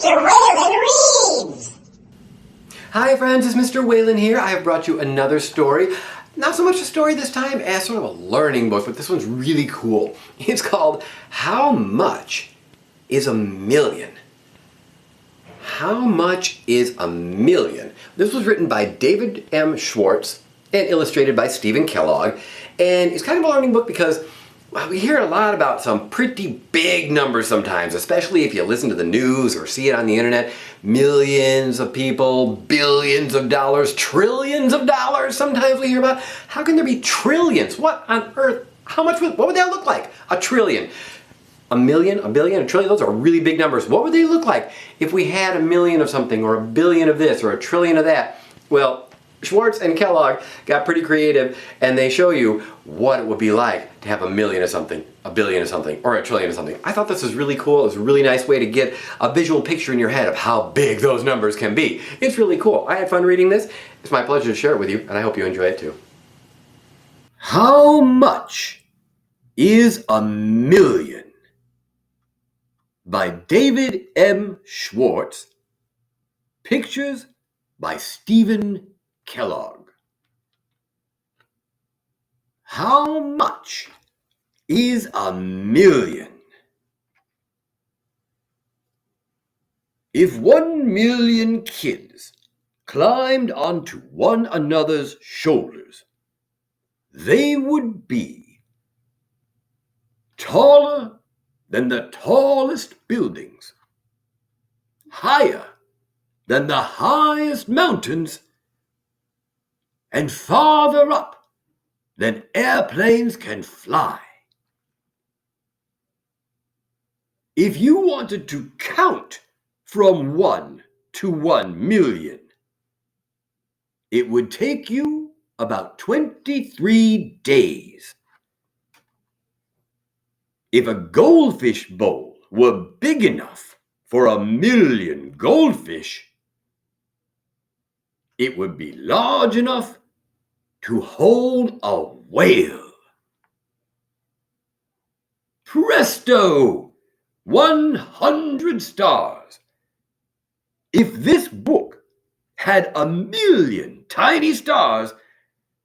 Mr. Whalen reads! Hi friends, it's Mr. Whalen here. I have brought you another story. Not so much a story this time as sort of a learning book, but this one's really cool. It's called How Much is a Million? How much is a million? This was written by David M. Schwartz and illustrated by Stephen Kellogg. And it's kind of a learning book because we hear a lot about some pretty big numbers sometimes, especially if you listen to the news or see it on the internet. Millions of people, billions of dollars, trillions of dollars sometimes we hear about. How can there be trillions? What on earth? What would that look like? A trillion. A million, a billion, a trillion, those are really big numbers. What would they look like if we had a million of something or a billion of this or a trillion of that? Well, Schwartz and Kellogg got pretty creative and they show you what it would be like to have a million of something, a billion of something, or a trillion of something. I thought this was really cool. It was a really nice way to get a visual picture in your head of how big those numbers can be. It's really cool. I had fun reading this. It's my pleasure to share it with you, and I hope you enjoy it too. How much is a million? By David M. Schwartz. Pictures by Stephen Kellogg. How much is a million? If 1 million kids climbed onto one another's shoulders, they would be taller than the tallest buildings, higher than the highest mountains, and farther up than airplanes can fly. If you wanted to count from 1 to 1 million, it would take you about 23 days. If a goldfish bowl were big enough for 1 million goldfish, it would be large enough to hold a whale. Presto! 100 stars. If this book had 1 million tiny stars,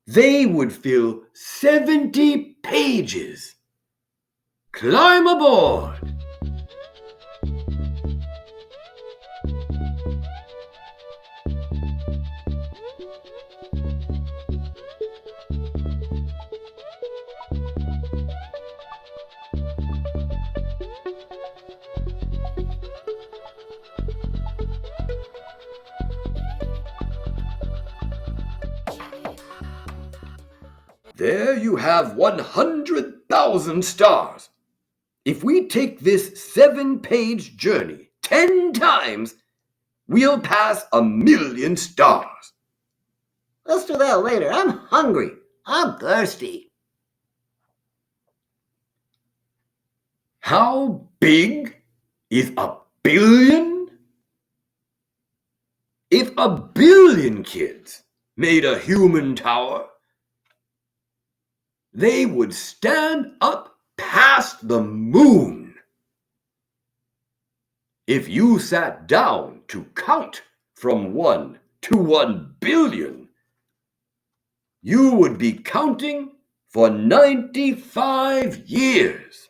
they would fill 70 pages. Climb aboard! There you have 100,000 stars. If we take this 7-page journey 10 times, we'll pass 1 million stars. Let's do that later. I'm hungry. I'm thirsty. How big is a billion? If 1 billion kids made a human tower, they would stand up past the moon. If you sat down to count from 1 to 1 billion, you would be counting for 95 years.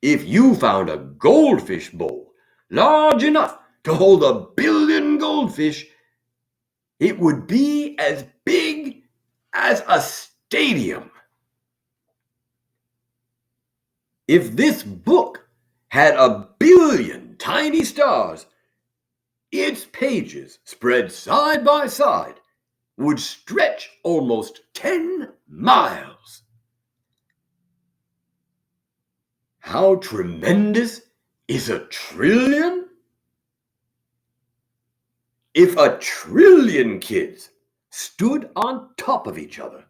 If you found a goldfish bowl large enough to hold 1 billion goldfish, it would be as big as a stadium. If this book had 1 billion tiny stars, its pages spread side by side would stretch almost 10 miles. How tremendous is a trillion? If 1 trillion kids stood on top of each other,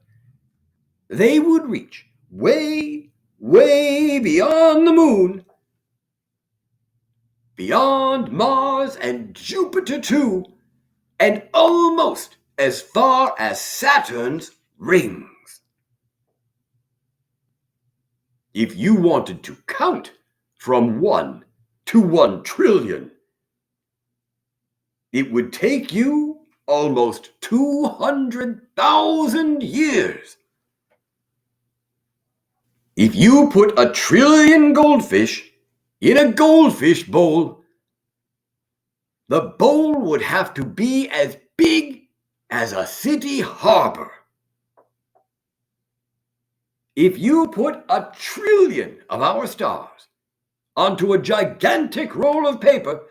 they would reach way, way beyond the moon, beyond Mars and Jupiter too, and almost as far as Saturn's rings. If you wanted to count from 1 to 1 trillion. It would take you almost 200,000 years. If you put 1 trillion goldfish in a goldfish bowl, the bowl would have to be as big as a city harbor. If you put 1 trillion of our stars onto a gigantic roll of paper,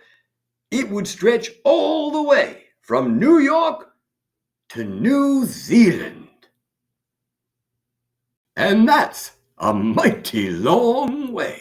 it would stretch all the way from New York to New Zealand. And that's a mighty long way.